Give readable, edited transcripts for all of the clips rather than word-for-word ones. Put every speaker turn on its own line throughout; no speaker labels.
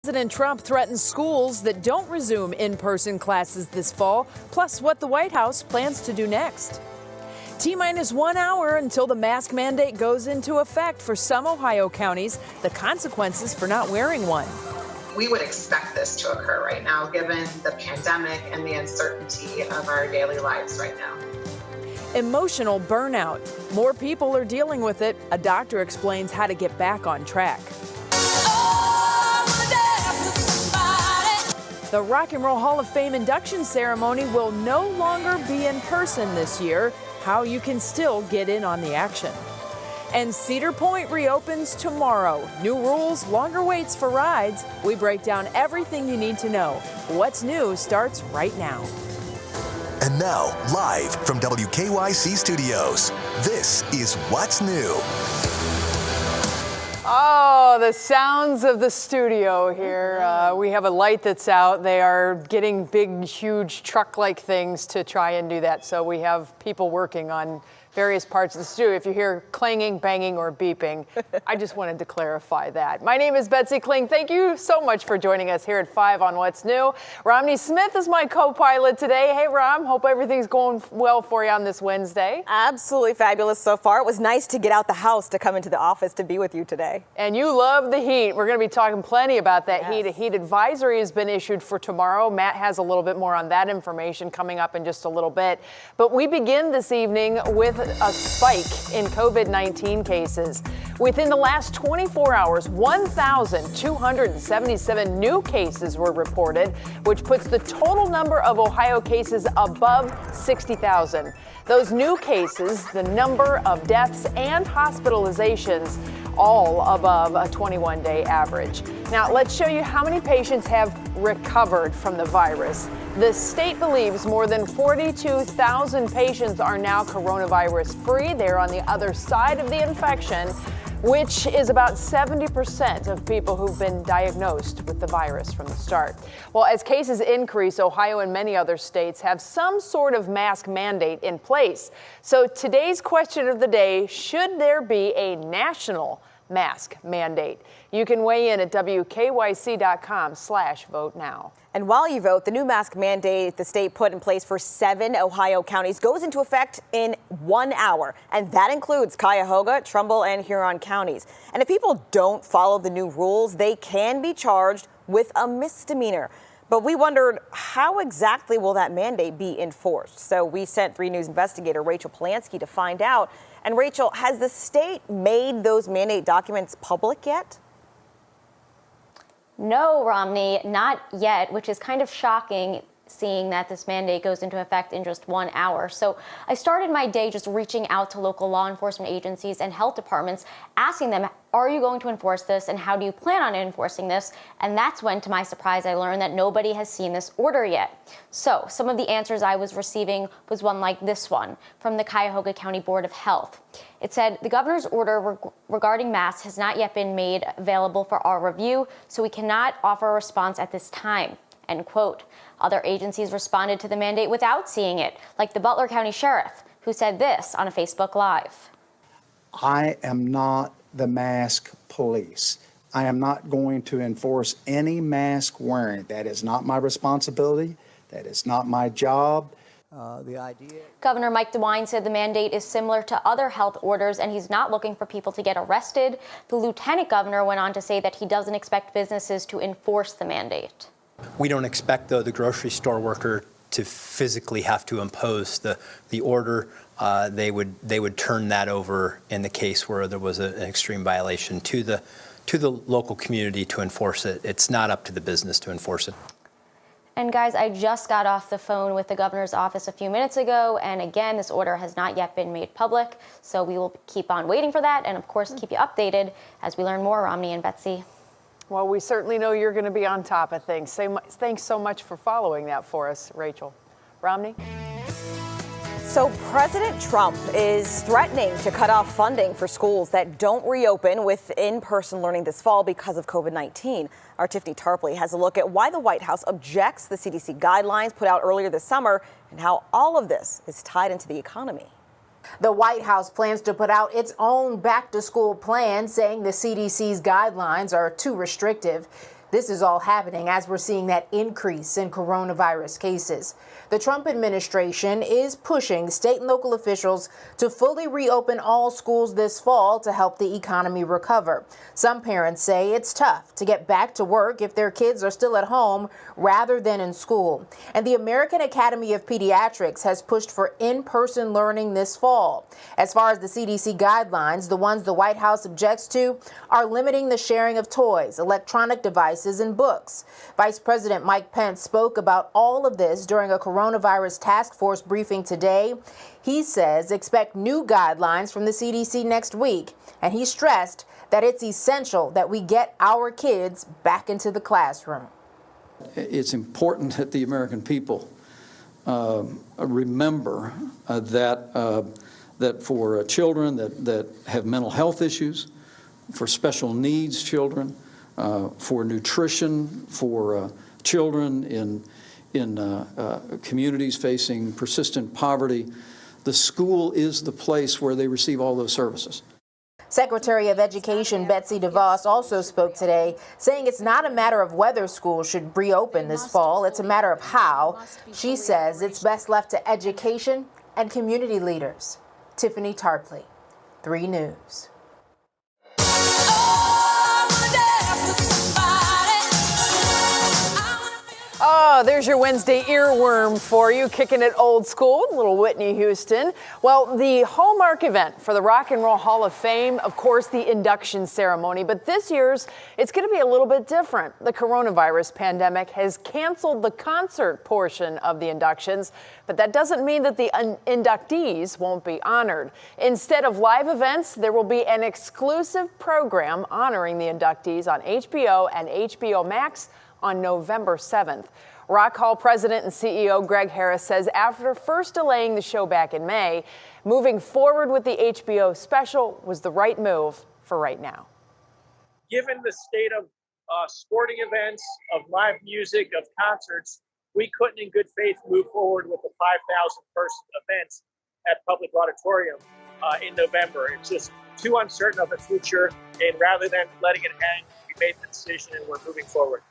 President Trump threatens schools that don't resume in-person classes this fall, plus what the White House plans to do next. T-minus 1 hour until the mask mandate goes into effect for some Ohio counties, the consequences for not wearing one.
We would expect this to occur right now, given the pandemic and the uncertainty of our daily lives right now.
Emotional burnout. More people are dealing with it. A doctor explains how to get back on track. The Rock and Roll Hall of Fame induction ceremony will no longer be in person this year. How you can still get in on the action. And Cedar Point reopens tomorrow. New rules, longer waits for rides. We break down everything you need to know. What's new starts right now.
And now, live from WKYC Studios, this is What's New.
Oh, the sounds of the studio here. We have a light that's out. They are getting big, huge truck-like things to try and do that. So we have people working on various parts of the studio. If you hear clanging, banging, or beeping, I just wanted to clarify that. My name is Betsy Kling. Thank you so much for joining us here at 5 on What's New. Romney Smith is my co-pilot today. Hey, Rom, hope everything's going well for you on this Wednesday.
Absolutely fabulous so far. It was nice to get out the house to come into the office to be with you today.
And you love the heat. We're going to be talking plenty about that heat. A heat advisory has been issued for tomorrow. Matt has a little bit more on that information coming up in just a little bit. But we begin this evening with a spike in COVID-19 cases. Within the last 24 hours, 1,277 new cases were reported, which puts the total number of Ohio cases above 60,000. Those new cases, the number of deaths and hospitalizations, all above a 21-day average. Now, let's show you how many patients have recovered from the virus. The state believes more than 42,000 patients are now coronavirus-free. They're on the other side of the infection, which is about 70% of people who've been diagnosed with the virus from the start. Well, as cases increase, Ohio and many other states have some sort of mask mandate in place. So today's question of the day, should there be a national mask mandate? You can weigh in at WKYC.com/vote now.
And while you vote, the new mask mandate the state put in place for 7 Ohio counties goes into effect in 1 hour. And that includes Cuyahoga, Trumbull, and Huron counties. And if people don't follow the new rules, they can be charged with a misdemeanor. But we wondered, how exactly will that mandate be enforced? So we sent 3 News investigator Rachel Polanski to find out. And Rachel, has the state made those mandate documents public yet?
No, Romney, not yet, which is kind of shocking, seeing that this mandate goes into effect in just 1 hour. So I started my day just reaching out to local law enforcement agencies and health departments, asking them, are you going to enforce this and how do you plan on enforcing this? And that's when, to my surprise, I learned that nobody has seen this order yet. So some of the answers I was receiving was one like this one from the Cuyahoga County Board of Health. It said, the governor's order regarding masks has not yet been made available for our review, so we cannot offer a response at this time, end quote. Other agencies responded to the mandate without seeing it, like the Butler County Sheriff, who said this on a Facebook Live.
I am not the mask police. I am not going to enforce any mask wearing. That is not my responsibility. That is not my job.
Governor Mike DeWine said the mandate is similar to other health orders and he's not looking for people to get arrested. The lieutenant governor went on to say that he doesn't expect businesses to enforce the mandate.
We don't expect, though, the grocery store worker to physically have to impose the order. They would turn that over in the case where there was an extreme violation to the local community to enforce it. It's not up to the business to enforce it.
And guys, I just got off the phone with the governor's office a few minutes ago, and again, this order has not yet been made public, so we will keep on waiting for that and of course keep you updated as we learn more. Romney and Betsy.
Well, we certainly know you're going to be on top of things. Thanks so much for following that for us, Rachel. Romney?
So President Trump is threatening to cut off funding for schools that don't reopen with in-person learning this fall because of COVID-19. Our Tiffany Tarpley has a look at why the White House objects the CDC guidelines put out earlier this summer and how all of this is tied into the economy.
The White House plans to put out its own back-to-school plan, saying the CDC's guidelines are too restrictive. This is all happening as we're seeing that increase in coronavirus cases. The Trump administration is pushing state and local officials to fully reopen all schools this fall to help the economy recover. Some parents say it's tough to get back to work if their kids are still at home rather than in school. And the American Academy of Pediatrics has pushed for in-person learning this fall. As far as the CDC guidelines, the ones the White House objects to are limiting the sharing of toys, electronic devices, and books. Vice President Mike Pence spoke about all of this during a coronavirus task force briefing today. He says expect new guidelines from the CDC next week, and he stressed that it's essential that we get our kids back into the classroom.
It's important that the American people remember that for children that have mental health issues, for special needs children, for nutrition, for children in communities facing persistent poverty, the school is the place where they receive all those services.
Secretary of Education Betsy DeVos also spoke today, saying it's not a matter of whether schools should reopen this fall, it's a matter of how. She says it's best left to education and community leaders. Tiffany Tarpley, 3 News.
Oh, there's your Wednesday earworm for you, kicking it old school, little Whitney Houston. Well, the hallmark event for the Rock and Roll Hall of Fame, of course, the induction ceremony, but this year's, it's going to be a little bit different. The coronavirus pandemic has canceled the concert portion of the inductions, but that doesn't mean that the inductees won't be honored. Instead of live events, there will be an exclusive program honoring the inductees on HBO and HBO Max on November 7th. Rock Hall President and CEO Greg Harris says after first delaying the show back in May, moving forward with the HBO special was the right move for right now.
Given the state of sporting events, of live music, of concerts, we couldn't in good faith move forward with the 5,000 person event at Public Auditorium in November. It's just too uncertain of the future, and rather than letting it hang, we made the decision and we're moving forward.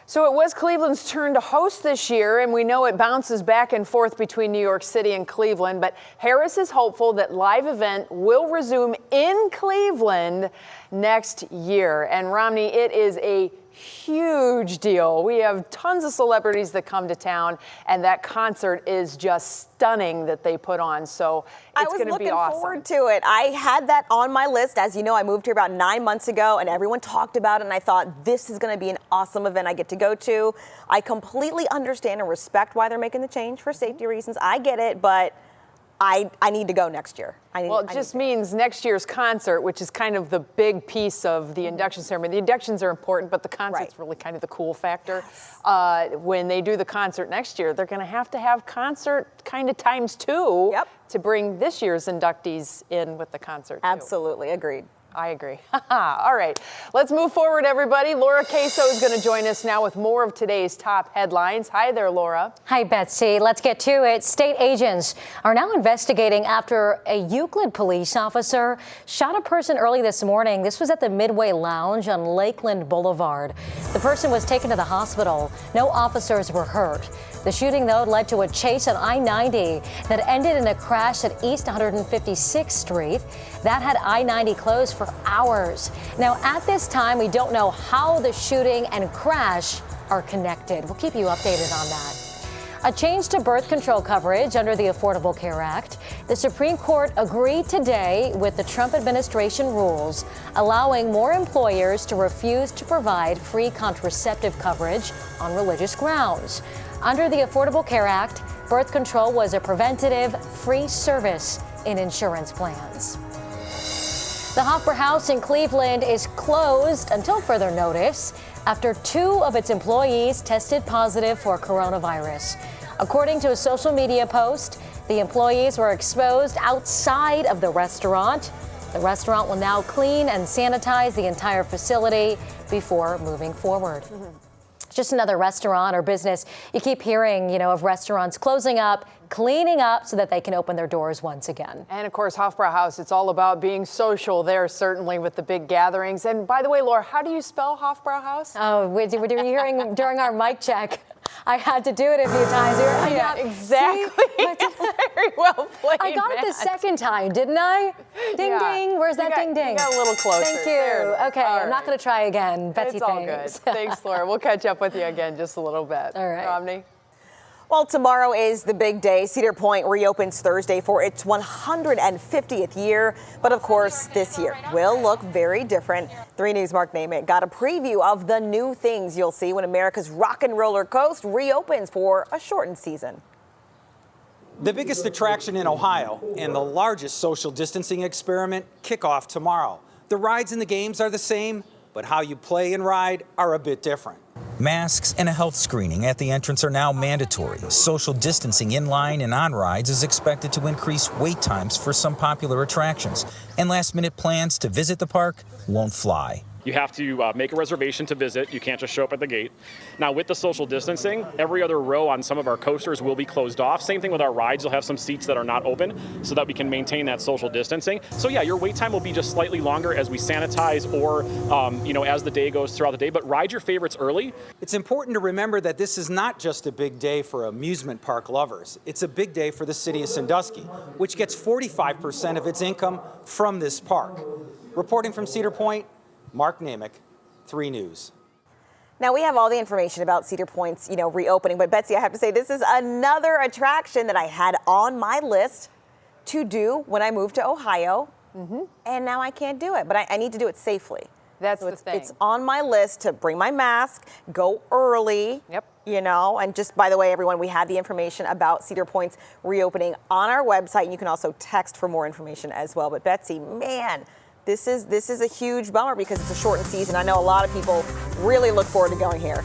So it was Cleveland's turn to host this year, and we know it bounces back and forth between New York City and Cleveland, but Harris is hopeful that live event will resume in Cleveland next year. And Romney, it is a huge deal. We have tons of celebrities that come to town, and that concert is just stunning that they put on. So it's going to be awesome.
I was looking forward to it. I had that on my list. As you know, I moved here about 9 months ago, and everyone talked about it, and I thought this is going to be an awesome event I get to go to. I completely understand and respect why they're making the change for safety reasons. I get it, but I need to go next year.
Well, it just means next year's concert, which is kind of the big piece of the induction ceremony. The inductions are important, but the concert's really kind of the cool factor. Yes. When they do the concert next year, they're going to have concert kind of times 2 to bring this year's inductees in with the concert.
Absolutely, agreed.
I agree. All right, let's move forward, everybody. Laura Queso is going to join us now with more of today's top headlines. Hi there, Laura.
Hi, Betsy. Let's get to it. State agents are now investigating after a Euclid police officer shot a person early this morning. This was at the Midway Lounge on Lakeland Boulevard. The person was taken to the hospital. No officers were hurt. The shooting, though, led to a chase on I-90 that ended in a crash at East 156th Street. That had I-90 closed for hours. Now, at this time, we don't know how the shooting and crash are connected. We'll keep you updated on that. A change to birth control coverage under the Affordable Care Act. The Supreme Court agreed today with the Trump administration rules, allowing more employers to refuse to provide free contraceptive coverage on religious grounds. Under the Affordable Care Act, birth control was a preventative, free service in insurance plans. The Hoffer House in Cleveland is closed until further notice after 2 of its employees tested positive for coronavirus. According to a social media post, the employees were exposed outside of the restaurant. The restaurant will now clean and sanitize the entire facility before moving forward. just another restaurant or business. You keep hearing, of restaurants closing up, cleaning up so that they can open their doors once again.
And of course, Hofbrauhaus, it's all about being social there, certainly with the big gatherings. And by the way, Laura, how do you spell Hofbrauhaus?
Oh, we're hearing during our mic check. I had to do it a few times.
Yeah, exactly. Very well played.
I got it the second time, didn't I? Ding, ding. Where's that ding, ding?
You got a little closer.
Thank you. Okay, I'm not going to try again. Betsy,
it's all good. Thanks, Laura. We'll catch up with you again just a little bit.
All right.
Romney?
Well, tomorrow is the big day. Cedar Point reopens Thursday for its 150th year. But of course, this year will look very different. 3 News' Mark Namath got a preview of the new things you'll see when America's rock and roller coast reopens for a shortened season.
The biggest attraction in Ohio and the largest social distancing experiment kick off tomorrow. The rides and the games are the same, but how you play and ride are a bit different.
Masks and a health screening at the entrance are now mandatory. Social distancing in line and on rides is expected to increase wait times for some popular attractions. And last-minute plans to visit the park won't fly.
You have to make a reservation to visit. You can't just show up at the gate. Now, with the social distancing, every other row on some of our coasters will be closed off. Same thing with our rides. You'll have some seats that are not open so that we can maintain that social distancing. So yeah, your wait time will be just slightly longer as we sanitize or, as the day goes throughout the day. But ride your favorites early.
It's important to remember that this is not just a big day for amusement park lovers. It's a big day for the city of Sandusky, which gets 45% of its income from this park. Reporting from Cedar Point, Mark Namath, 3 News.
Now, we have all the information about Cedar Point's, reopening. But Betsy, I have to say, this is another attraction that I had on my list to do when I moved to Ohio. And now I can't do it. But I need to do it safely.
That's the thing.
It's on my list to bring my mask, go early.
Yep.
And just by the way, everyone, we have the information about Cedar Point's reopening on our website. And you can also text for more information as well. But Betsy, man, this is a huge bummer because it's a shortened season. I know a lot of people really look forward to going here.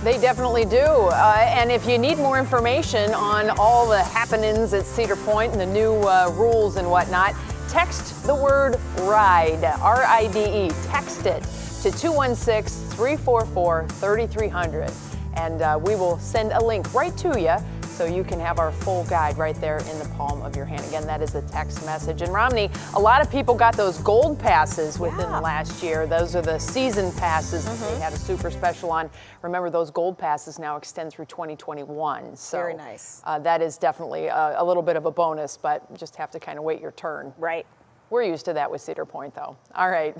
They definitely do. And if you need more information on all the happenings at Cedar Point and the new rules and whatnot, text the word RIDE, R-I-D-E. Text it to 216-344-3300. And we will send a link right to you so you can have our full guide right there in the palm of your hand. Again, that is the text message. And Romney, a lot of people got those gold passes within the last year. Those are the season passes that they had a super special on. Remember, those gold passes now extend through 2021. So
very nice.
That is definitely a little bit of a bonus, but you just have to kind of wait your turn.
Right.
We're used to that with Cedar Point, though. All right.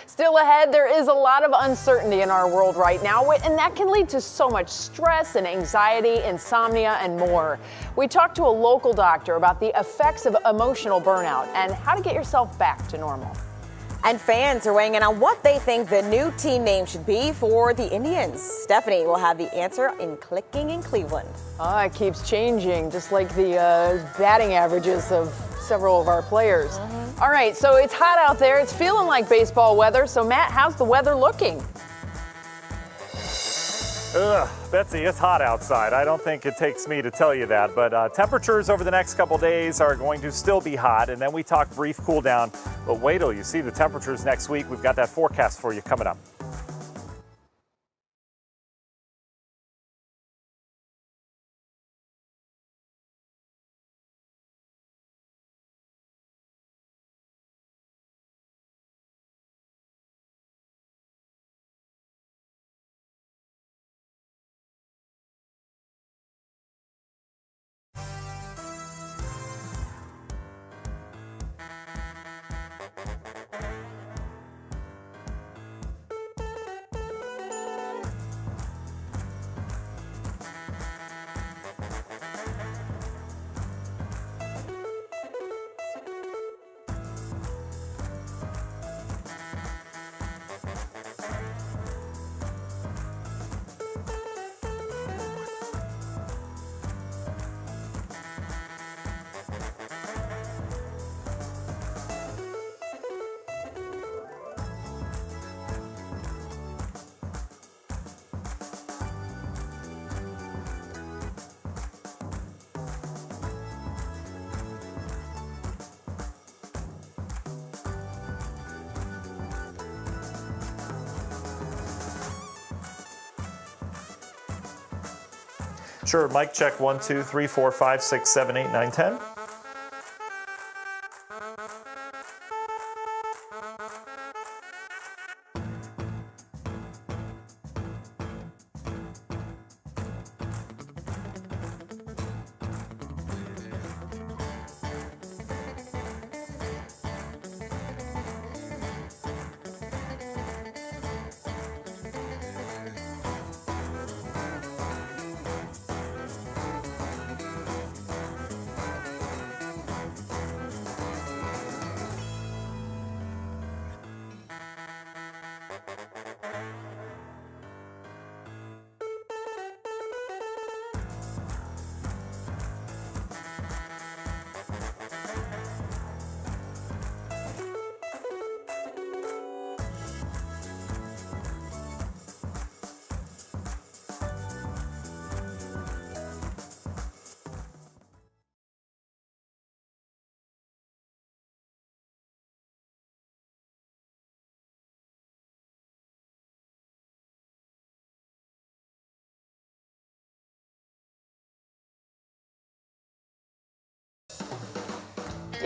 Still ahead, there is a lot of uncertainty in our world right now, and that can lead to so much stress and anxiety, insomnia, and more. We talked to a local doctor about the effects of emotional burnout and how to get yourself back to normal.
And fans are weighing in on what they think the new team name should be for the Indians. Stephanie will have the answer in Clicking in Cleveland.
It keeps changing, just like the batting averages of several of our players. All right, so it's hot out there. It's feeling like baseball weather. So, Matt, how's the weather looking?
Betsy, it's hot outside. I don't think it takes me to tell you that, but temperatures over the next couple days are going to still be hot, and then we talk brief cool down. But wait till you see the temperatures next week. We've got that forecast for you coming up. Sure, mic check 1, 2, 3, 4, 5, 6, 7, 8, 9, 10.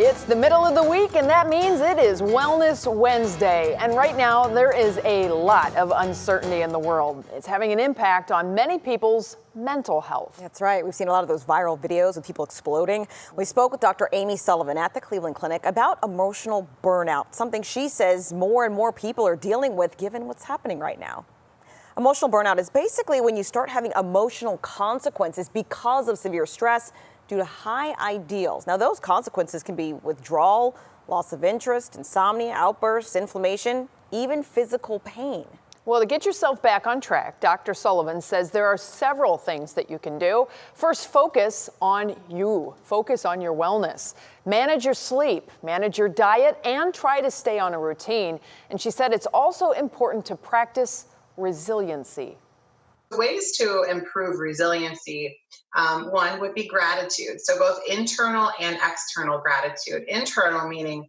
It's the middle of the week, and that means it is Wellness Wednesday. And right now, there is a lot of uncertainty in the world. It's having an impact on many people's mental health.
That's right. We've seen a lot of those viral videos of people exploding. We spoke with Dr. Amy Sullivan at the Cleveland Clinic about emotional burnout, something she says more and more people are dealing with given what's happening right now. Emotional burnout is basically when you start having emotional consequences because of severe stress due to high ideals. Now, those consequences can be withdrawal, loss of interest, insomnia, outbursts, inflammation, even physical pain.
Well, to get yourself back on track, Dr. Sullivan says there are several things that you can do. First, focus on you. Focus on your wellness. Manage your sleep, manage your diet, and try to stay on a routine. And she said it's also important to practice resiliency.
Ways to improve resiliency, one would be gratitude. So both internal and external gratitude. Internal meaning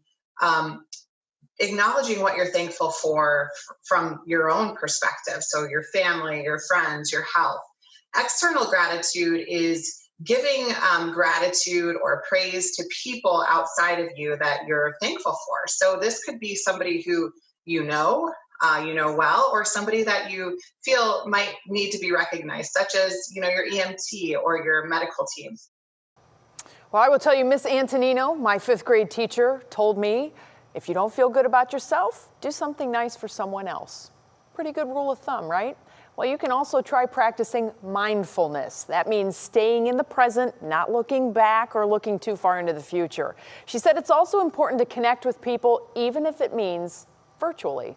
acknowledging what you're thankful for from your own perspective. So your family, your friends, your health. External gratitude is giving gratitude or praise to people outside of you that you're thankful for. So this could be somebody who you know well, or somebody that you feel might need to be recognized, such as, your EMT or your medical team.
Well, I will tell you, Miss Antonino, my 5th grade teacher, told me, if you don't feel good about yourself, do something nice for someone else. Pretty good rule of thumb, right? Well, you can also try practicing mindfulness. That means staying in the present, not looking back or looking too far into the future. She said it's also important to connect with people, even if it means virtually.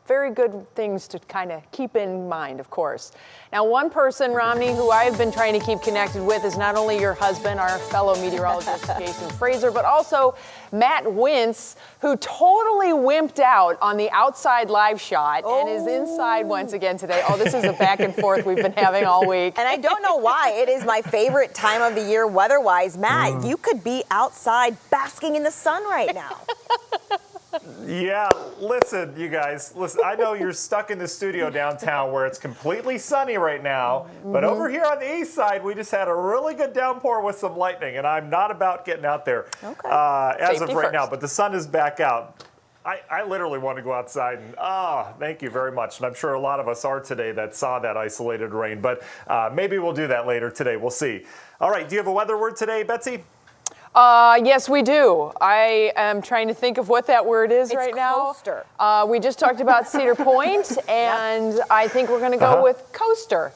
Very good things to kind of keep in mind, of course. Now, one person, Romney, who I've been trying to keep connected with is not only your husband, our fellow meteorologist, Jason Fraser, but also Matt Wintz, who totally wimped out on the outside live shot and is inside once again today. Oh, this is a back and forth we've been having all week.
And I don't know why. It is my favorite time of the year weather-wise. Matt, you could be outside basking in the sun right now.
Yeah, listen, you guys, I know you're stuck in the studio downtown where it's completely sunny right now, but over here on the east side, we just had a really good downpour with some lightning, and I'm not about getting out there as of right now, but the sun is back out. I literally want to go outside, and thank you very much. And I'm sure a lot of us are today that saw that isolated rain, but maybe we'll do that later today. We'll see. All right, do you have a weather word today, Betsy?
Yes, we do. I am trying to think of what that word is right now.
Coaster.
We just talked about Cedar Point, and I think we're going to go with coaster.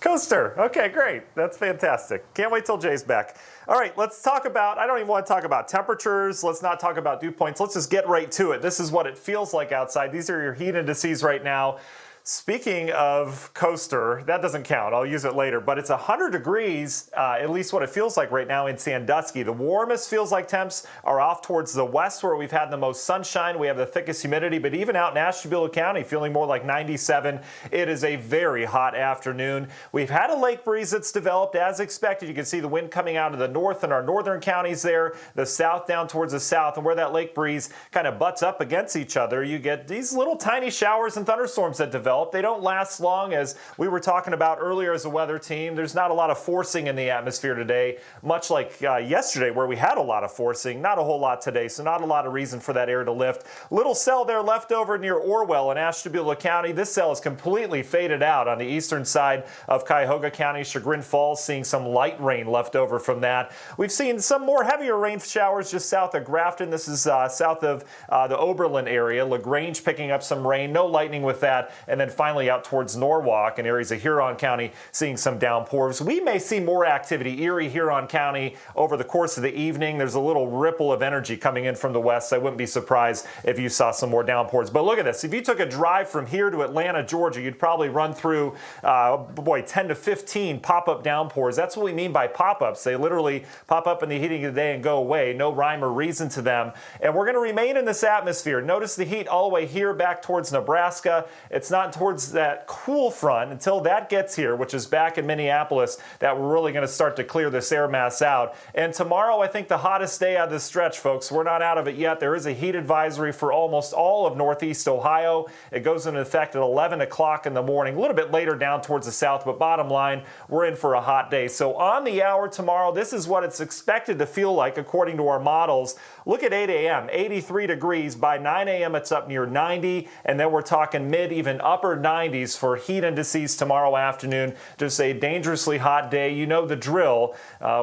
Coaster. Okay, great. That's fantastic. Can't wait till Jay's back. All right, let's talk about, I don't even want to talk about temperatures. Let's not talk about dew points. Let's just get right to it. This is what it feels like outside. These are your heat indices right now. Speaking of coaster, that doesn't count. I'll use it later, but it's 100 degrees, at least what it feels like right now in Sandusky. The warmest feels like temps are off towards the west where we've had the most sunshine. We have the thickest humidity, but even out in Ashtabula County, feeling more like 97. It is a very hot afternoon. We've had a lake breeze that's developed as expected. You can see the wind coming out of the north in our northern counties there, the south down towards the south, and where that lake breeze kind of butts up against each other, you get these little tiny showers and thunderstorms that develop. develop. They don't last long, as we were talking about earlier as a weather team. There's not a lot of forcing in the atmosphere today, much like yesterday where we had a lot of forcing. Not a whole lot today, so not a lot of reason for that air to lift. Little cell there left over near Orwell in Ashtabula County. This cell is completely faded out on the eastern side of Cuyahoga County. Chagrin Falls seeing some light rain left over from that. We've seen some more heavier rain showers just south of Grafton. This is south of the Oberlin area. LaGrange picking up some rain. No lightning with that. And then finally out towards Norwalk and areas of Huron County seeing some downpours. We may see more activity, Erie, Huron County, over the course of the evening. There's a little ripple of energy coming in from the west. I wouldn't be surprised if you saw some more downpours. But look at this. If you took a drive from here to Atlanta, Georgia, you'd probably run through, 10 to 15 pop-up downpours. That's what we mean by pop-ups. They literally pop up in the heating of the day and go away. No rhyme or reason to them. And we're going to remain in this atmosphere. Notice the heat all the way here back towards Nebraska. It's not towards that cool front until that gets here, which is back in Minneapolis, that we're really going to start to clear this air mass out. And tomorrow, I think the hottest day out of this stretch, folks. We're not out of it yet. There is a heat advisory for almost all of Northeast Ohio. It goes into effect at 11 o'clock in the morning, a little bit later down towards the south, but bottom line, we're in for a hot day. So on the hour tomorrow, this is what it's expected to feel like according to our models. Look at 8 a.m., 83 degrees. By 9 a.m., it's up near 90, and then we're talking mid, even upper 90s for heat indices tomorrow afternoon. Just a dangerously hot day. You know the drill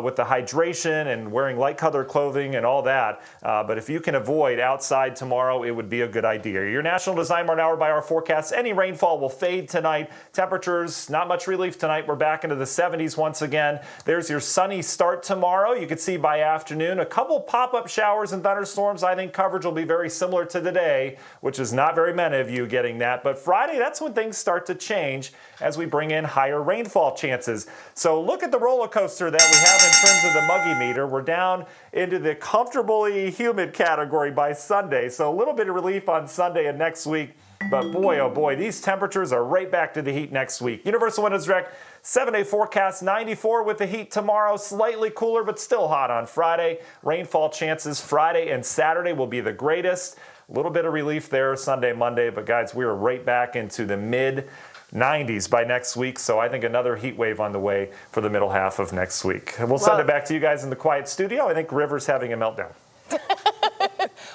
with the hydration and wearing light colored clothing and all that. But if you can avoid outside tomorrow, it would be a good idea. Your National Design Mart Hour by our forecast. Any rainfall will fade tonight. Temperatures, not much relief tonight. We're back into the 70s once again. There's your sunny start tomorrow. You can see by afternoon a couple pop-up showers and thunderstorms. I think coverage will be very similar to today, which is not very many of you getting that. But Friday, that's when things start to change as we bring in higher rainfall chances. So look at the roller coaster that we have in terms of the muggy meter. We're down into the comfortably humid category by Sunday. So a little bit of relief on Sunday and next week. But boy, oh boy, these temperatures are right back to the heat next week. Universal Windows Direct 7-day forecast, 94 with the heat tomorrow. Slightly cooler, but still hot on Friday. Rainfall chances Friday and Saturday will be the greatest. A little bit of relief there Sunday, Monday. But guys, we are right back into the mid 90s by next week, so I think another heat wave on the way for the middle half of next week. And we'll send it back to you guys in the quiet studio. I think River's having a meltdown.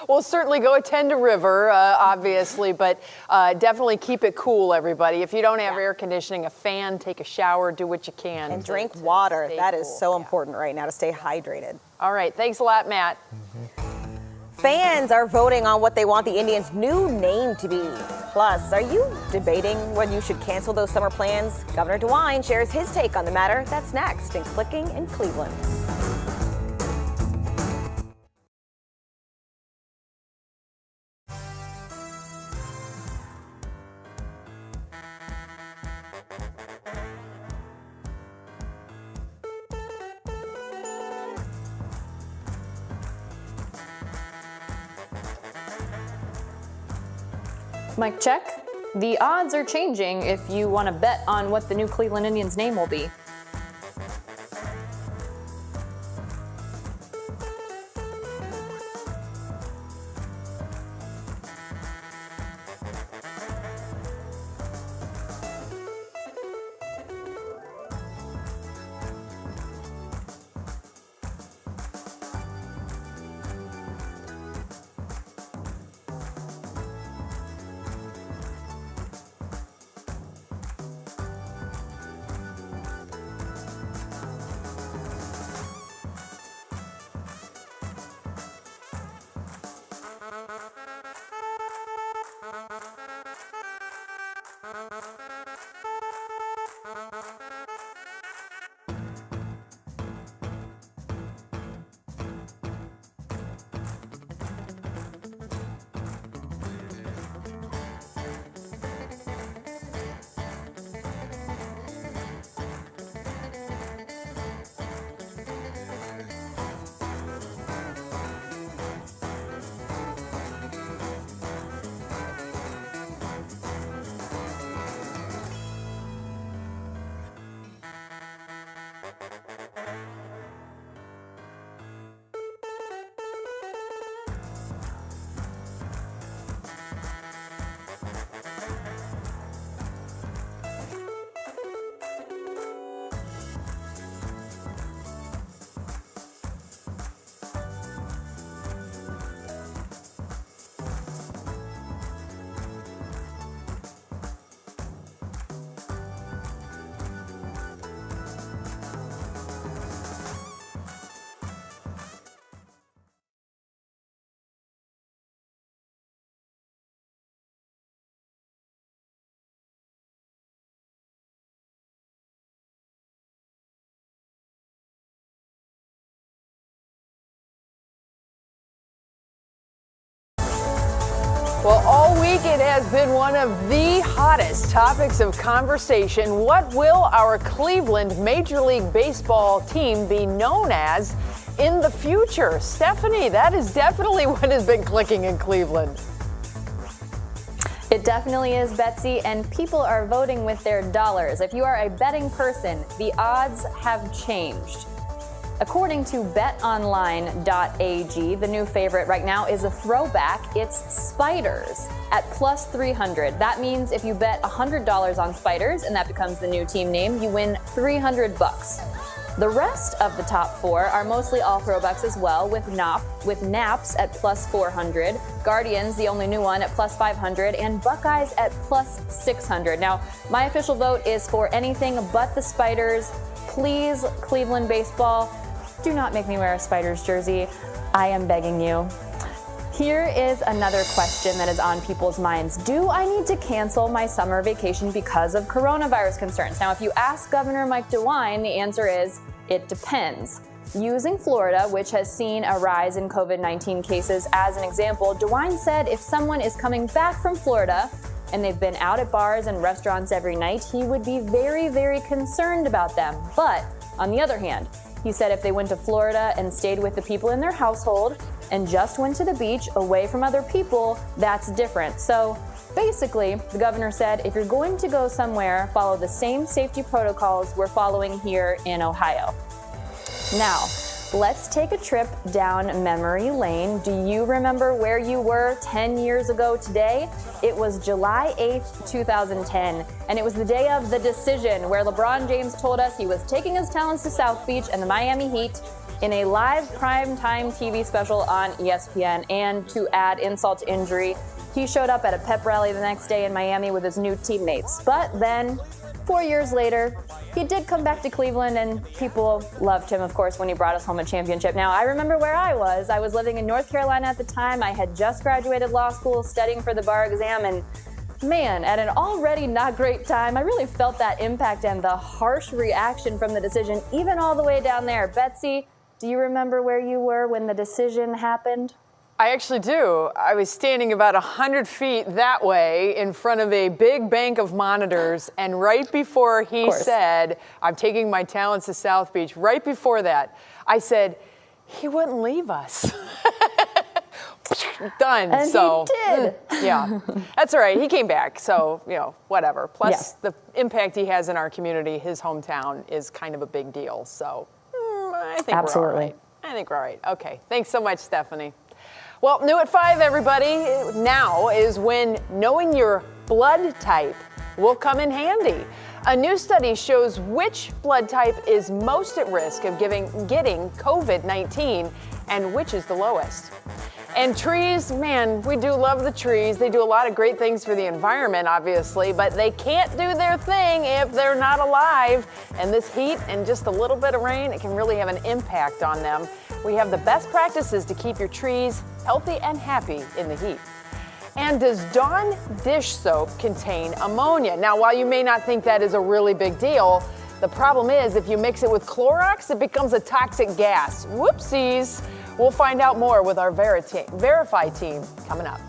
We'll certainly go attend to River, obviously, but definitely keep it cool, everybody. If you don't have air conditioning, a fan, take a shower, do what you can.
And drink water. That is so important right now to stay hydrated.
All right. Thanks a lot, Matt.
Fans are voting on what they want the Indians' new name to be. Plus, are you debating whether you should cancel those summer plans? Governor DeWine shares his take on the matter. That's next in Clicking in Cleveland.
Mic check. The odds are changing if you want to bet on what the new Cleveland Indians name will be.
Well, all week it has been one of the hottest topics of conversation. What will our Cleveland Major League Baseball team be known as in the future? Stephanie, that is definitely what has been clicking in Cleveland.
It definitely is, Betsy, and people are voting with their dollars. If you are a betting person, the odds have changed. According to betonline.ag, the new favorite right now is a throwback. It's Spiders at plus 300. That means if you bet $100 on Spiders, and that becomes the new team name, you win $300. The rest of the top four are mostly all throwbacks as well, with Naps at plus 400, Guardians, the only new one, at plus 500, and Buckeyes at plus 600. Now, my official vote is for anything but the Spiders. Please, Cleveland baseball, do not make me wear a Spiders jersey. I am begging you. Here is another question that is on people's minds. Do I need to cancel my summer vacation because of coronavirus concerns? Now, if you ask Governor Mike DeWine, the answer is it depends. Using Florida, which has seen a rise in COVID-19 cases as an example, DeWine said if someone is coming back from Florida and they've been out at bars and restaurants every night, he would be very, very concerned about them. But on the other hand, he said if they went to Florida and stayed with the people in their household and just went to the beach away from other people, that's different. So basically, the governor said if you're going to go somewhere, follow the same safety protocols we're following here in Ohio. Now, let's take a trip down memory lane. Do you remember where you were 10 years ago today? It was July 8th, 2010, and it was the day of the decision where LeBron James told us he was taking his talents to South Beach and the Miami Heat in a live primetime TV special on ESPN. And to add insult to injury, he showed up at a pep rally the next day in Miami with his new teammates. But then, 4 years later, he did come back to Cleveland, and people loved him, of course, when he brought us home a championship. Now, I remember where I was. I was living in North Carolina at the time. I had just graduated law school, studying for the bar exam, and man, at an already not great time, I really felt that impact and the harsh reaction from the decision, even all the way down there. Betsy, do you remember where you were when the decision happened?
I actually do. I was standing about 100 feet that way in front of a big bank of monitors, and right before he said, I'm taking my talents to South Beach, right before that, I said, he wouldn't leave us. Done.
And
so,
he did.
Yeah, that's all right. He came back, so, whatever. Plus, the impact he has in our community, his hometown, is kind of a big deal. So, I think we're all right. I think we're all right. Okay. Thanks so much, Stephanie. Well, new at 5, everybody. Now is when knowing your blood type will come in handy. A new study shows which blood type is most at risk of getting COVID-19 and which is the lowest. And trees, man, we do love the trees. They do a lot of great things for the environment, obviously, but they can't do their thing if they're not alive. And this heat and just a little bit of rain, it can really have an impact on them. We have the best practices to keep your trees healthy and happy in the heat. And does Dawn dish soap contain ammonia? Now, while you may not think that is a really big deal, the problem is if you mix it with Clorox, it becomes a toxic gas. Whoopsies. We'll find out more with our Verify team coming up.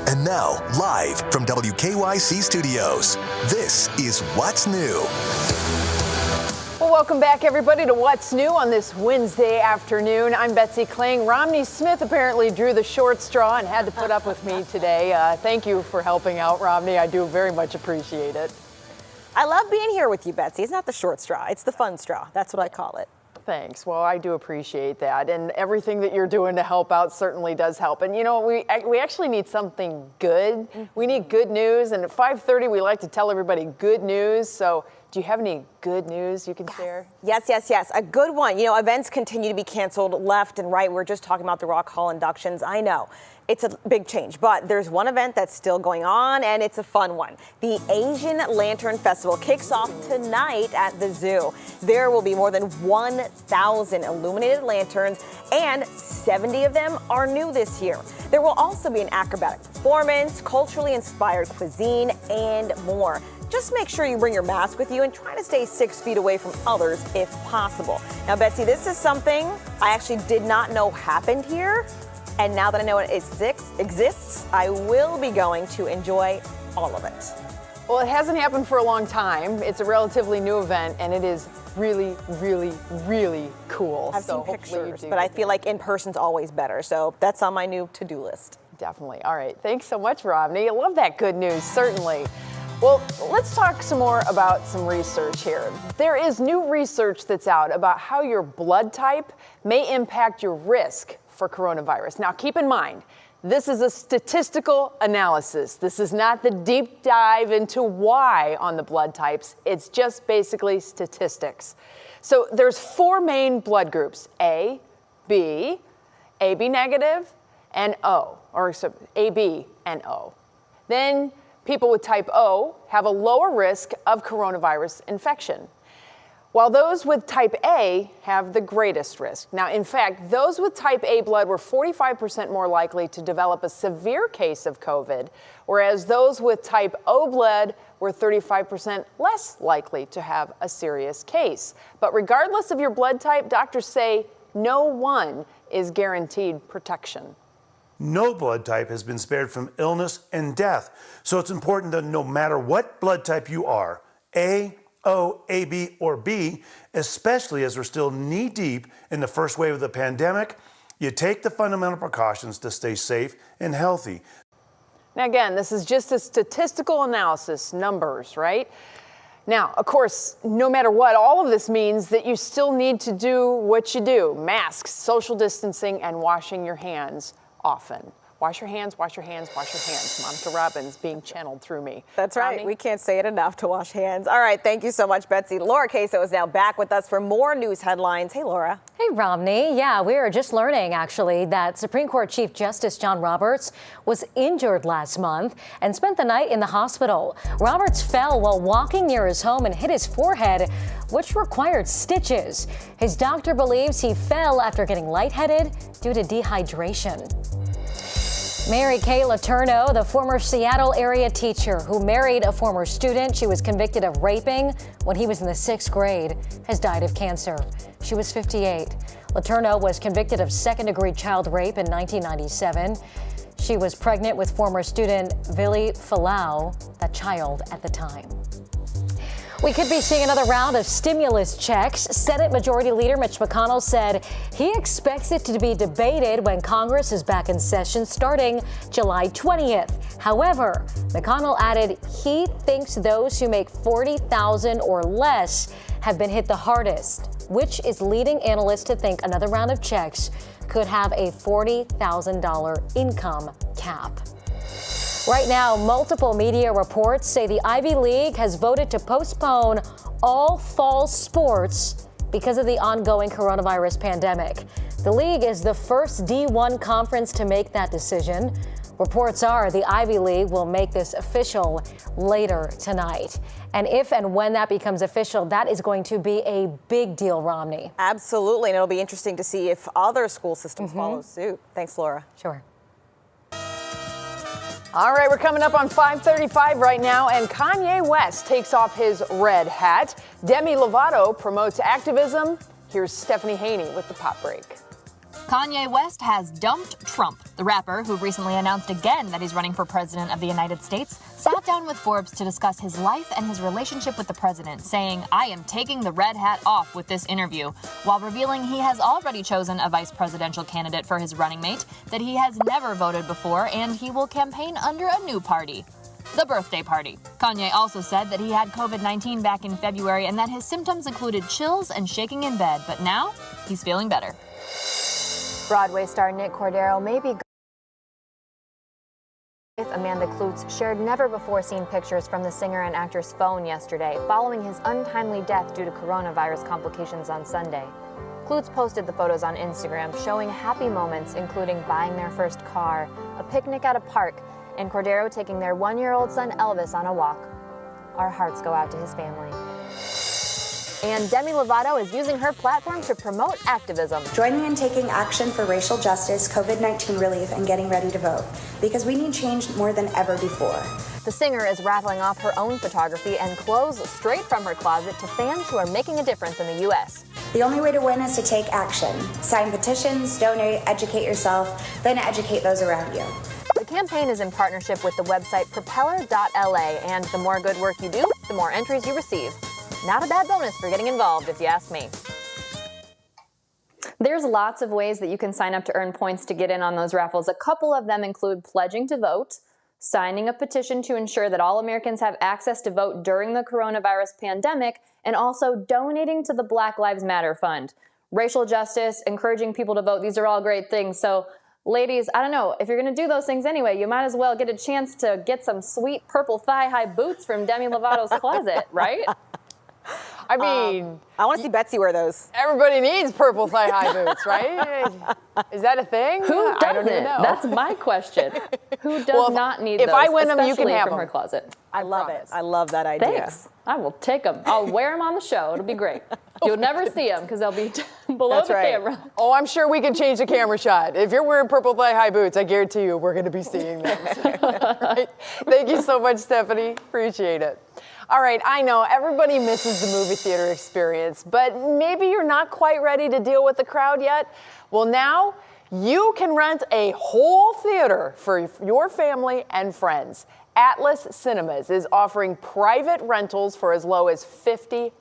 And now, live from WKYC Studios, this is What's New.
Well, welcome back, everybody, to What's New on this Wednesday afternoon. I'm Betsy Kling. Romney Smith apparently drew the short straw and had to put up with me today. Thank you for helping out, Romney. I do very much appreciate it.
I love being here with you, Betsy. It's not the short straw. It's the fun straw. That's what I call it.
Thanks. Well, I do appreciate that. And everything that you're doing to help out certainly does help. And, you know, we actually need something good. We need good news. And at 5:30, we like to tell everybody good news. So do you have any good news you can share?
Yes. A good one. You know, events continue to be canceled left and right. We're just talking about the Rock Hall inductions. I know. It's a big change, but there's one event that's still going on, and it's a fun one. The Asian Lantern Festival kicks off tonight at the zoo. There will be more than 1,000 illuminated lanterns, and 70 of them are new this year. There will also be an acrobatic performance, culturally inspired cuisine, and more. Just make sure you bring your mask with you and try to stay 6 feet away from others if possible. Now, Betsy, this is something I actually did not know happened here. And now that I know it exists, I will be going to enjoy all of it.
Well, it hasn't happened for a long time. It's a relatively new event, and it is really, really, really cool.
I've seen pictures, but I feel like in person's always better. So that's on my new to-do list.
Definitely. All right. Thanks so much, Romney. I love that good news, certainly. Well, let's talk some more about some research here. There is new research that's out about how your blood type may impact your risk for coronavirus. Now, keep in mind, this is a statistical analysis. This is not the deep dive into why on the blood types. It's just basically statistics. So there's 4 main blood groups, A, B, AB negative, and O, or so AB and O. Then people with type O have a lower risk of coronavirus infection, while those with type A have the greatest risk. Now, in fact, those with type A blood were 45% more likely to develop a severe case of COVID, whereas those with type O blood were 35% less likely to have a serious case. But regardless of your blood type, doctors say no one is guaranteed protection.
No blood type has been spared from illness and death. So it's important that no matter what blood type you are, A, O, AB, or B, especially as we're still knee-deep in the first wave of the pandemic, you take the fundamental precautions to stay safe and healthy.
Now again, this is just a statistical analysis, numbers, right? Now, of course, no matter what, all of this means that you still need to do what you do. Masks, social distancing, and washing your hands often. Wash your hands, wash your hands, wash your hands. Monica Robbins being channeled through me.
That's right. Romney? We can't say it enough to wash hands. All right. Thank you so much, Betsy. Laura Queso is now back with us for more news headlines. Hey, Laura.
Hey, Romney. Yeah, we were just learning, actually, that Supreme Court Chief Justice John Roberts was injured last month and spent the night in the hospital. Roberts fell while walking near his home and hit his forehead, which required stitches. His doctor believes he fell after getting lightheaded due to dehydration. Mary Kay Letourneau, the former Seattle area teacher who married a former student she was convicted of raping when he was in the 6th grade, has died of cancer. She was 58. Letourneau was convicted of second-degree child rape in 1997. She was pregnant with former student Vili Falau, that child at the time. We could be seeing another round of stimulus checks. Senate Majority Leader Mitch McConnell said he expects it to be debated when Congress is back in session starting July 20th. However, McConnell added he thinks those who make $40,000 or less have been hit the hardest, which is leading analysts to think another round of checks could have a $40,000 income cap. Right now, multiple media reports say the Ivy League has voted to postpone all fall sports because of the ongoing coronavirus pandemic. The league is the first D1 conference to make that decision. Reports are the Ivy League will make this official later tonight. And if and when that becomes official, that is going to be a big deal, Romney.
Absolutely, and it'll be interesting to see if other school systems follow suit. Thanks, Laura.
Sure.
All right, we're coming up on 5:35 right now, and Kanye West takes off his red hat. Demi Lovato promotes activism. Here's Stephanie Haney with the pop break.
Kanye West has dumped Trump. The rapper, who recently announced again that he's running for president of the United States, sat down with Forbes to discuss his life and his relationship with the president, saying, "I am taking the red hat off with this interview," while revealing he has already chosen a vice presidential candidate for his running mate, that he has never voted before, and he will campaign under a new party. The birthday party. Kanye also said that he had COVID-19 back in February and that his symptoms included chills and shaking in bed, but now he's feeling better.
Broadway star Nick Cordero may be Amanda Kloots shared never-before-seen pictures from the singer and actor's phone yesterday, following his untimely death due to coronavirus complications on Sunday. Kloots posted the photos on Instagram, showing happy moments, including buying their first car, a picnic at a park, and Cordero taking their one-year-old son Elvis on a walk. Our hearts go out to his family. And Demi Lovato is using her platform to promote activism.
Join me in taking action for racial justice, COVID-19 relief, and getting ready to vote, because we need change more than ever before.
The singer is raffling off her own photography and clothes straight from her closet to fans who are making a difference in the U.S.
The only way to win is to take action. Sign petitions, donate, educate yourself, then educate those around you.
The campaign is in partnership with the website propeller.la, and the more good work you do, the more entries you receive. Not a bad bonus for getting involved, if you ask me.
There's lots of ways that you can sign up to earn points to get in on those raffles. A couple of them include pledging to vote, signing a petition to ensure that all Americans have access to vote during the coronavirus pandemic, and also donating to the Black Lives Matter Fund. Racial justice, encouraging people to vote, these are all great things. So, ladies, I don't know, if you're going to do those things anyway, you might as well get a chance to get some sweet purple thigh-high boots from Demi Lovato's closet, right?
I mean, I want to see Betsy wear those.
Everybody needs purple thigh-high boots, right? Is that a thing?
Who doesn't?
I don't even know.
That's my question. Who does not need those?
If I win them, you can have
from
them.
her closet.
I love it. I love that idea.
Thanks. I will take them. I'll wear them on the show. It'll be great. You'll never see them because they'll be below the camera.
Oh, I'm sure we can change the camera shot. If you're wearing purple thigh-high boots, I guarantee you we're going to be seeing them. Right? Thank you so much, Stephanie. Appreciate it. All right, I know everybody misses the movie theater experience, but maybe you're not quite ready to deal with the crowd yet. Well, now you can rent a whole theater for your family and friends. Atlas Cinemas is offering private rentals for as low as $50.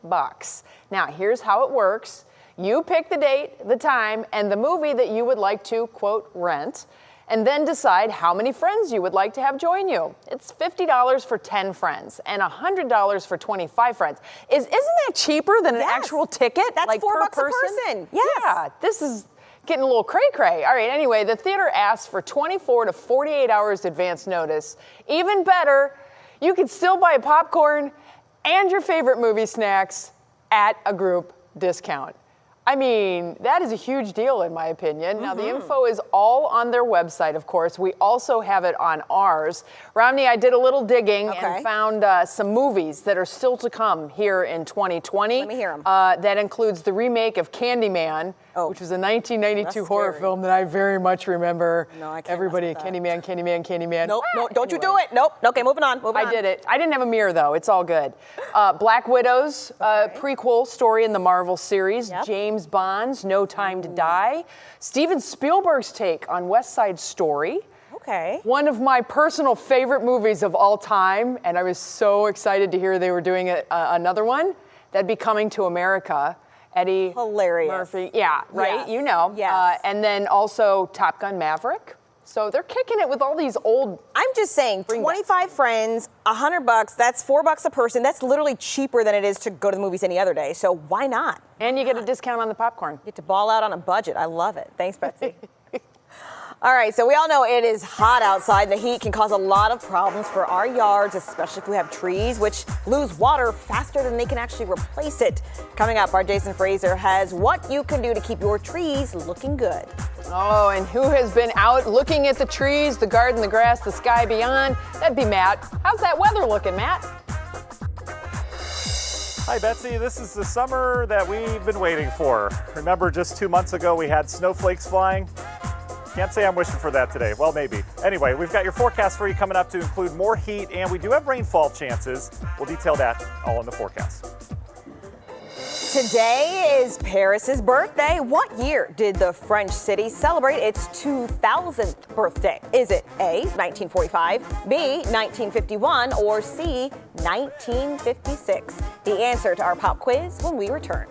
Now, here's how it works. You pick the date, the time, and the movie that you would like to, quote, rent, and then decide how many friends you would like to have join you. It's $50 for 10 friends and $100 for 25 friends. Isn't that cheaper than an actual ticket?
That's
like
$4
per
a person. Yes.
Yeah, this is getting a little cray-cray. All right, anyway, the theater asks for 24 to 48 hours advance notice. Even better, you can still buy popcorn and your favorite movie snacks at a group discount. I mean, that is a huge deal in my opinion. Now, the info is all on their website, of course. We also have it on ours. Romney, I did a little digging and found some movies that are still to come here in 2020.
Let me hear them.
That includes the remake of Candyman, which was a 1992 horror film that I very much remember.
No, I can't.
Everybody, Candyman.
Nope, no, don't you do it. Nope. Okay, moving on.
I did it. I didn't have a mirror, though. It's all good. Black Widow's prequel story in the Marvel series. James Bond's No Time to Die. Steven Spielberg's take on West Side Story.
Okay.
One of my personal favorite movies of all time, and I was so excited to hear they were doing another one. That'd be Coming to America. Eddie Murphy. Yeah, right?
Yes.
You know.
Yes.
And then also Top Gun Maverick. So they're kicking it with all these old.
I'm just saying, 25 friends, $100, that's $4 a person. That's literally cheaper than it is to go to the movies any other day. So why not?
And you get a discount on the popcorn.
Get to ball out on a budget. I love it. Thanks, Betsy. All right, so we all know it is hot outside. The heat can cause a lot of problems for our yards, especially if we have trees, which lose water faster than they can actually replace it. Coming up, our Jason Fraser has what you can do to keep your trees looking good.
Oh, and who has been out looking at the trees, the garden, the grass, the sky beyond? That'd be Matt. How's that weather looking, Matt?
Hi, Betsy. This is the summer that we've been waiting for. Remember, just 2 months ago, we had snowflakes flying? Can't say I'm wishing for that today. Well, maybe. Anyway, we've got your forecast for you coming up to include more heat, and we do have rainfall chances. We'll detail that all in the forecast.
Today is Paris's birthday. What year did the French city celebrate its 2000th birthday? Is it A, 1945, B, 1951, or C, 1956? The answer to our pop quiz when we return.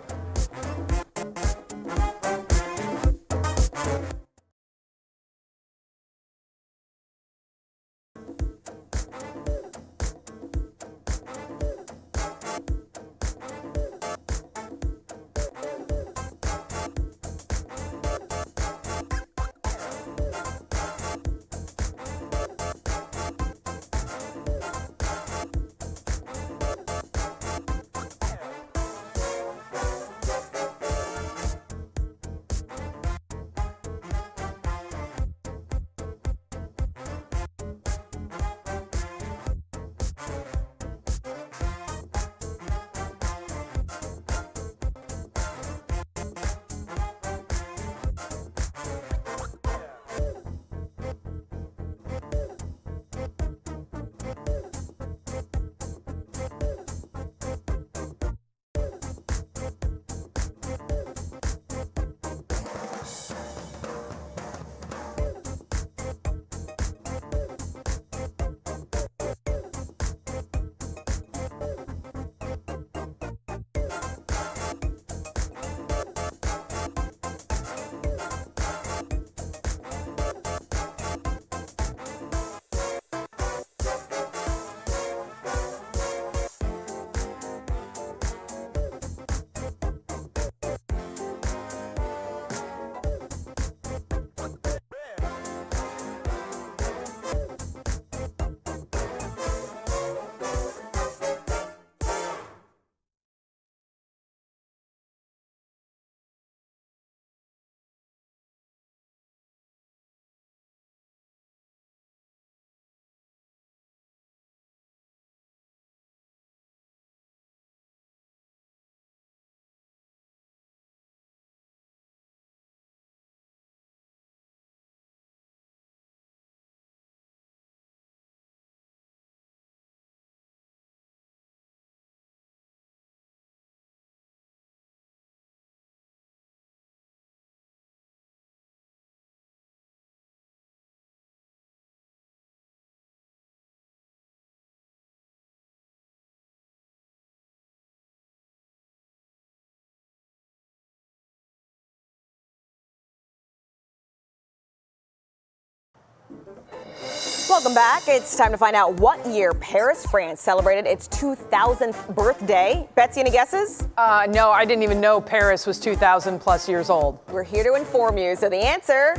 Welcome back. It's time to find out what year Paris, France celebrated its 2000th birthday. Betsy, any guesses?
No, I didn't even know Paris was 2,000 plus years old.
We're here to inform you. So the answer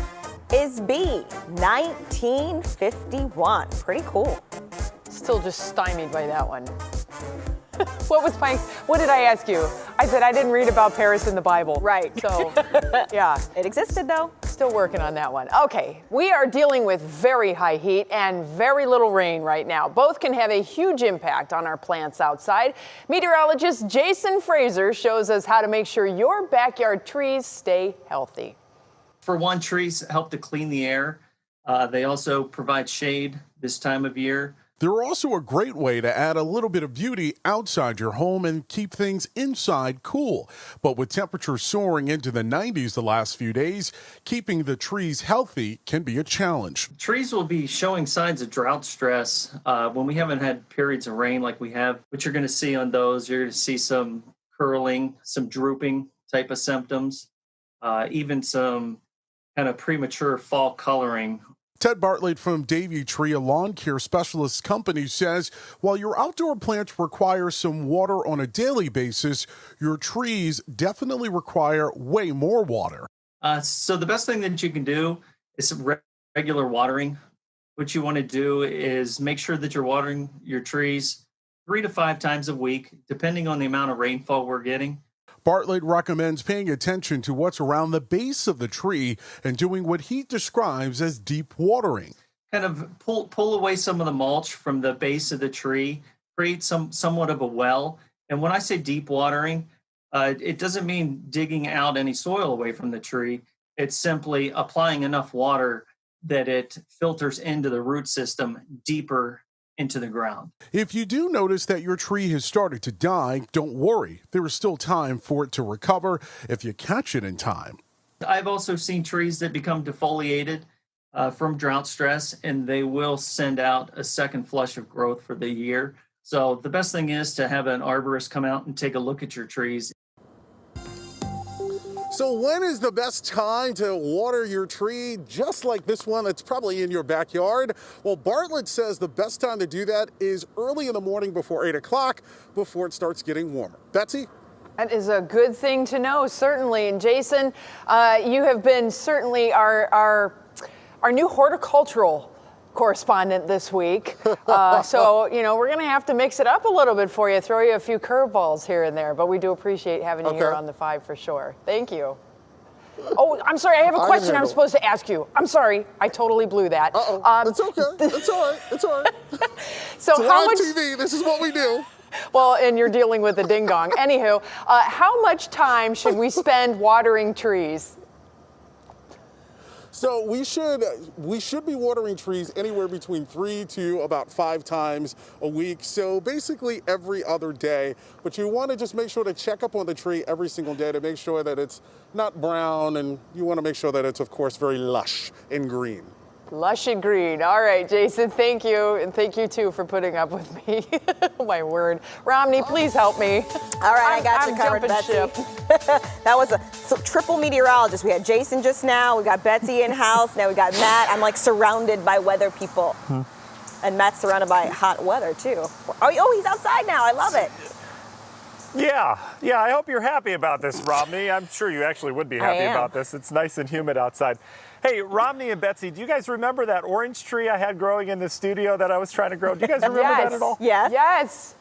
is B, 1951. Pretty cool.
Still just stymied by that one. What did I ask you? I said I didn't read about Paris in the Bible.
Right.
So, yeah.
It existed though.
Still working on that one. Okay, we are dealing with very high heat and very little rain right now. Both can have a huge impact on our plants outside. Meteorologist Jason Fraser shows us how to make sure your backyard trees stay healthy.
For one, trees help to clean the air. They also provide shade this time of year. They're also a great way to add a little bit of beauty outside your home and keep things inside cool. But with temperatures soaring into the 90s the last few days, keeping the trees healthy can be a challenge.
Trees will be showing signs of drought stress when we haven't had periods of rain like we have. What you're going to see on those, you're going to see some curling, some drooping type of symptoms, even some kind of premature fall coloring.
Ted Bartlett from Davey Tree, a lawn care specialist company, says while your outdoor plants require some water on a daily basis, your trees definitely require way more water.
So the best thing that you can do is regular watering. What you want to do is make sure that you're watering your trees 3 to 5 times a week, depending on the amount of rainfall we're getting.
Bartlett recommends paying attention to what's around the base of the tree and doing what he describes as deep watering.
Kind of pull away some of the mulch from the base of the tree, create somewhat of a well. And when I say deep watering, it doesn't mean digging out any soil away from the tree. It's simply applying enough water that it filters into the root system deeper into the ground.
If you do notice that your tree has started to die, don't worry. There is still time for it to recover if you catch it in time.
I've also seen trees that become defoliated from drought stress, and they will send out a second flush of growth for the year. So the best thing is to have an arborist come out and take a look at your trees.
So when is the best time to water your tree, just like this one that's probably in your backyard? Well, Bartlett says the best time to do that is early in the morning before 8 o'clock, before it starts getting warmer. Betsy?
That is a good thing to know, certainly. And Jason, you have been certainly our new horticultural correspondent this week. So, we're going to have to mix it up a little bit for you, throw you a few curveballs here and there, but we do appreciate having you here on the 5 for sure. Thank you. Oh, I'm sorry. I have a question I'm supposed to ask you. I'm sorry. I totally blew that.
It's okay. It's all right. It's all right.
So
it's
how
live
much
TV. This is what we do.
Well, and you're dealing with the ding dong. Anywho, how much time should we spend watering trees?
So we should be watering trees anywhere between 3 to about 5 times a week. So basically every other day. But you want to just make sure to check up on the tree every single day to make sure that it's not brown, and you want to make sure that it's, of course, very lush and green.
Lush and green. All right, Jason, thank you. And thank you, too, for putting up with me. My word. Romney, please help me.
All right, I got you covered, Betsy. That was a triple meteorologist. We had Jason just now. We got Betsy in-house. Now we got Matt. I'm like surrounded by weather people. And Matt's surrounded by hot weather, too. Oh, he's outside now. I love it.
Yeah, I hope you're happy about this, Romney. I'm sure you actually would be happy about this. It's nice and humid outside. Hey, Romney and Betsy, do you guys remember that orange tree I had growing in the studio that I was trying to grow? Do you guys remember that at all?
Yes. Yes.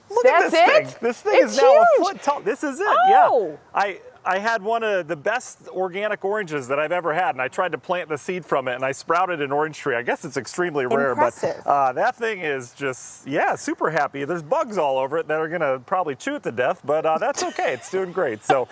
Look at this thing. This thing is now a foot tall. This is it, yeah. I had one of the best organic oranges that I've ever had, and I tried to plant the seed from it, and I sprouted an orange tree. I guess it's extremely rare, but that thing is just, super happy. There's bugs all over it that are going to probably chew it to death, but that's okay. It's doing great. So.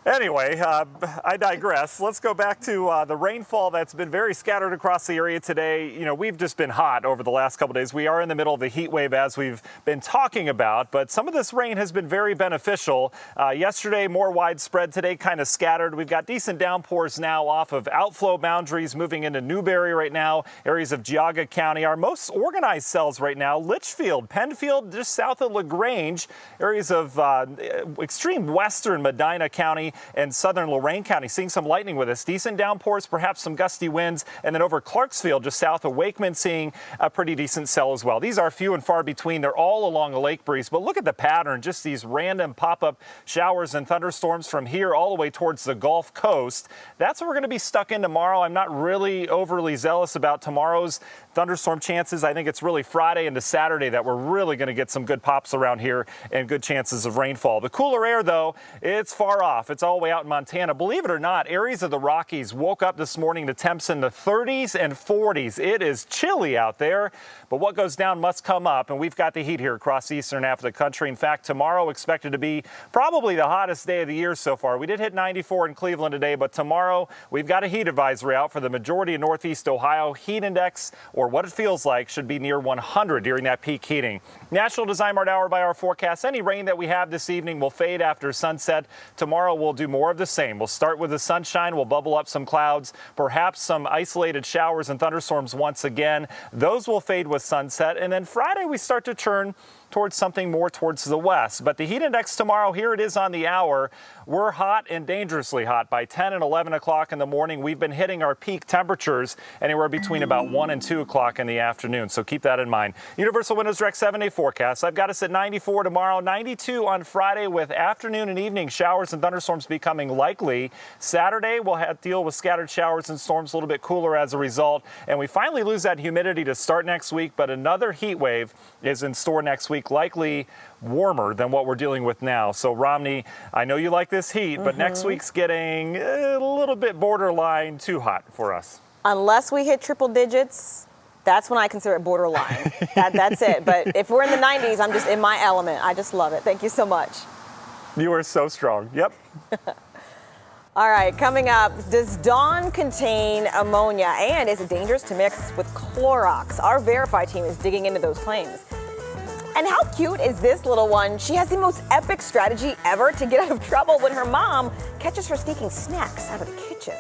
Anyway, I digress. Let's go back to the rainfall that's been very scattered across the area today. We've just been hot over the last couple days. We are in the middle of the heat wave, as we've been talking about, but some of this rain has been very beneficial. Yesterday, more widespread. Today, kind of scattered. We've got decent downpours now off of outflow boundaries, moving into Newberry right now, areas of Geauga County. Our most organized cells right now, Litchfield, Penfield, just south of LaGrange, areas of extreme western Medina County and southern Lorain County, seeing some lightning with us. Decent downpours, perhaps some gusty winds, and then over Clarksfield, just south of Wakeman, seeing a pretty decent cell as well. These are few and far between. They're all along a lake breeze, but look at the pattern, just these random pop-up showers and thunderstorms from here all the way towards the Gulf Coast. That's what we're going to be stuck in tomorrow. I'm not really overly zealous about tomorrow's thunderstorm chances. I think it's really Friday into Saturday that we're really going to get some good pops around here and good chances of rainfall. The cooler air, though, it's far off. It's all the way out in Montana. Believe it or not, areas of the Rockies woke up this morning to temps in the 30s and 40s. It is chilly out there, but what goes down must come up, and we've got the heat here across the eastern half of the country. In fact, tomorrow expected to be probably the hottest day of the year so far. We did hit 94 in Cleveland today, but tomorrow we've got a heat advisory out for the majority of northeast Ohio. Heat index, or or what it feels like should be near 100 during that peak heating. National Design Mart Hour by our forecast. Any rain that we have this evening will fade after sunset. Tomorrow we'll do more of the same. We'll start with the sunshine. We'll bubble up some clouds, perhaps some isolated showers and thunderstorms once again. Those will fade with sunset. And then Friday we start to turn towards something more towards the west. But the heat index tomorrow, here it is on the hour. We're hot and dangerously hot. By 10 and 11 o'clock in the morning, we've been hitting our peak temperatures anywhere between about 1 and 2 o'clock in the afternoon. So keep that in mind. Universal Windows Direct 7-day forecast. I've got us at 94 tomorrow, 92 on Friday, with afternoon and evening showers and thunderstorms becoming likely. Saturday, we'll have to deal with scattered showers and storms, a little bit cooler as a result. And we finally lose that humidity to start next week, but another heat wave is in store next week, likely warmer than what we're dealing with now. So Romney, I know you like this heat, but next week's getting a little bit borderline too hot for us.
Unless we hit triple digits, that's when I consider it borderline. That's it. But if we're in the 90s, I'm just in my element. I just love it. Thank you so much.
You are so strong. Yep.
All right, coming up, does Dawn contain ammonia, and is it dangerous to mix with Clorox? Our Verify team is digging into those claims. And how cute is this little one? She has the most epic strategy ever to get out of trouble when her mom catches her sneaking snacks out of the kitchen.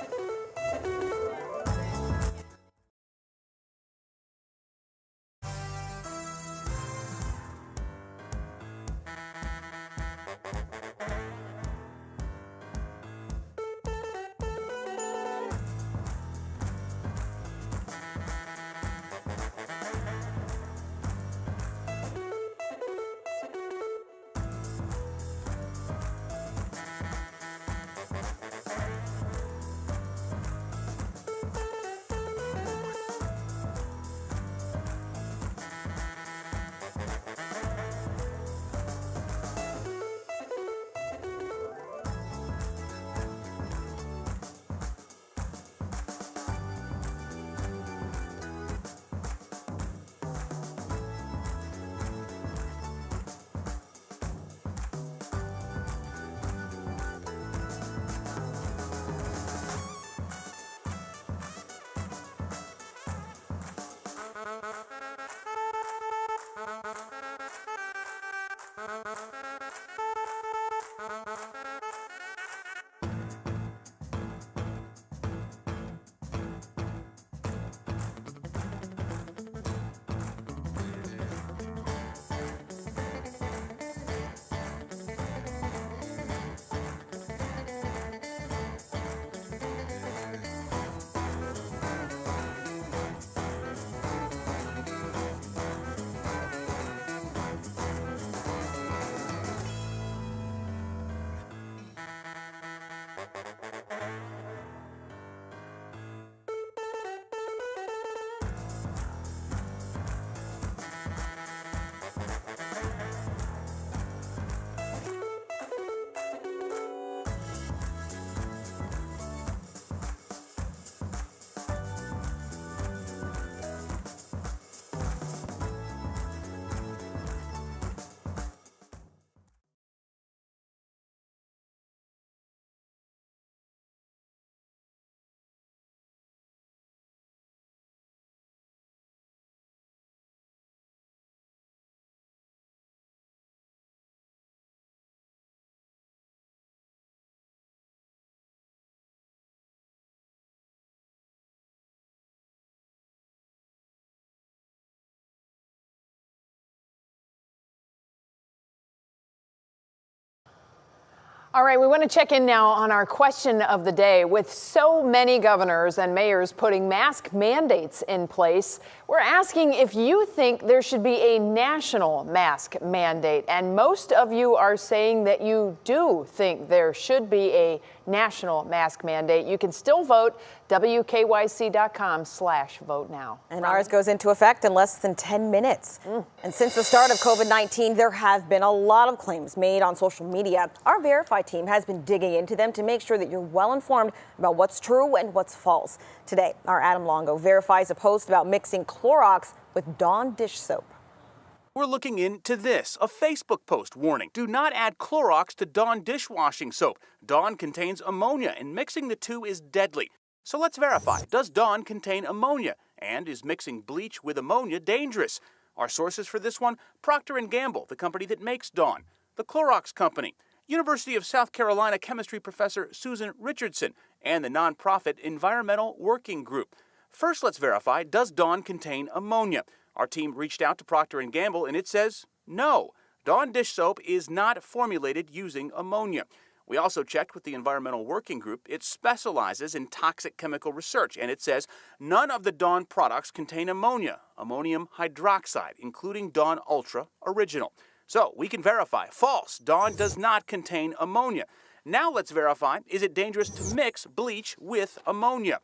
All right, we want to check in now on our question of the day. With so many governors and mayors putting mask mandates in place, we're asking if you think there should be a national mask mandate. And most of you are saying that you do think there should be a national mask mandate. You can still vote. WKYC.com/vote now.
And ours goes into effect in less than 10 minutes. And since the start of COVID-19, there have been a lot of claims made on social media. Our Verify team has been digging into them to make sure that you're well informed about what's true and what's false. Today, our Adam Longo verifies a post about mixing Clorox with Dawn dish soap.
We're looking into this, a Facebook post warning. Do not add Clorox to Dawn dishwashing soap. Dawn contains ammonia, and mixing the two is deadly. So let's verify. Does Dawn contain ammonia? And is mixing bleach with ammonia dangerous? Our sources for this one, Procter & Gamble, the company that makes Dawn, the Clorox Company, University of South Carolina chemistry professor Susan Richardson, and the nonprofit Environmental Working Group. First, let's verify, does Dawn contain ammonia? Our team reached out to Procter & Gamble, and it says no. Dawn dish soap is not formulated using ammonia. We also checked with the Environmental Working Group. It specializes in toxic chemical research, and it says none of the Dawn products contain ammonia, ammonium hydroxide, including Dawn Ultra Original. So we can verify, false, Dawn does not contain ammonia. Now let's verify, is it dangerous to mix bleach with ammonia?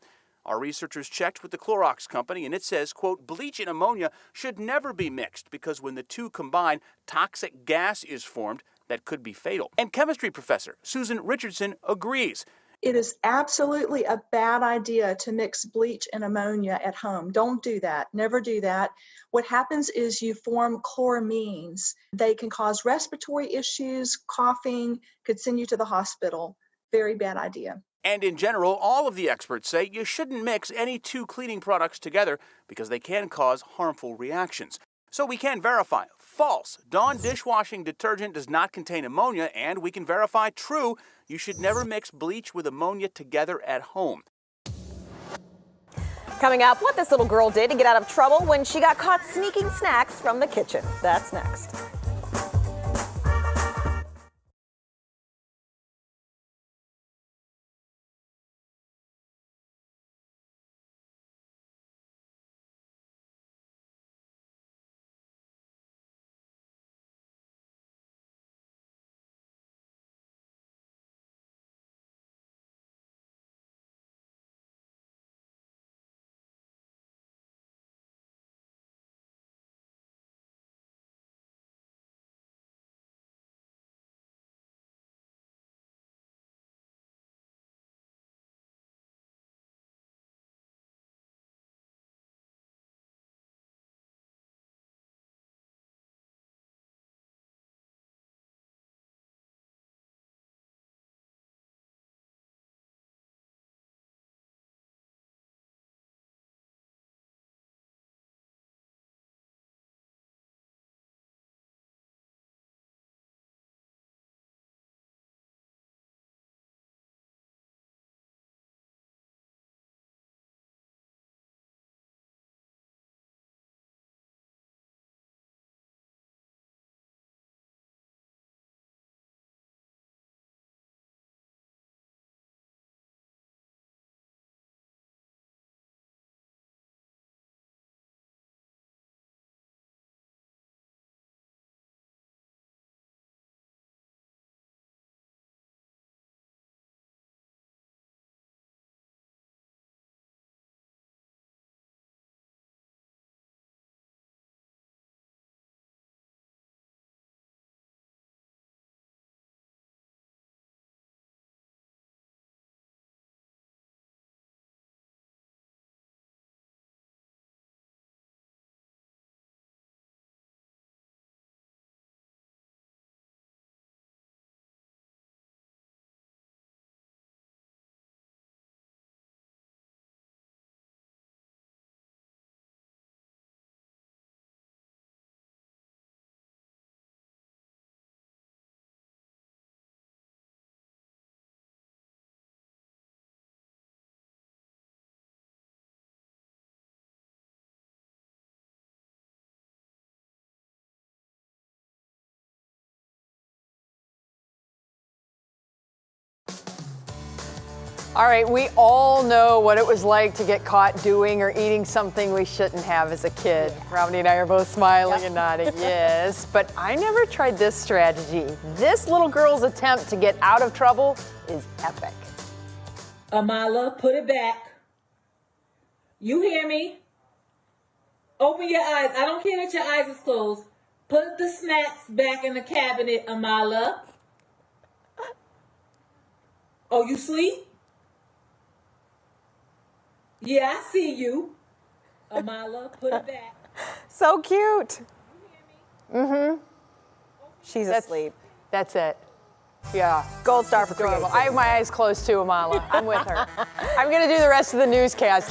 Our researchers checked with the Clorox Company, and it says, quote, bleach and ammonia should never be mixed because when the two combine, toxic gas is formed that could be fatal. And chemistry professor Susan Richardson agrees.
It is absolutely a bad idea to mix bleach and ammonia at home. Don't do that. Never do that. What happens is you form chloramines. They can cause respiratory issues, coughing, could send you to the hospital. Very bad idea.
And in general, all of the experts say you shouldn't mix any two cleaning products together because they can cause harmful reactions. So we can verify, false, Dawn dishwashing detergent does not contain ammonia, and we can verify, true, you should never mix bleach with ammonia together at home.
Coming up, what this little girl did to get out of trouble when she got caught sneaking snacks from the kitchen. That's next.
All right, we all know what it was like to get caught doing or eating something we shouldn't have as a kid. Romney and I are both smiling and nodding, yes. But I never tried this strategy. This little girl's attempt to get out of trouble is epic.
Amala, put it back. You hear me? Open your eyes. I don't care that your eyes is closed. Put the snacks back in the cabinet, Amala. Oh, you sleep? Yeah, I see you. Amala, put it back.
So cute. Mm-hmm. She's asleep.
That's it. Yeah.
Gold star for creativity.
I have my eyes closed too, Amala. I'm with her. I'm going to do the rest of the newscast.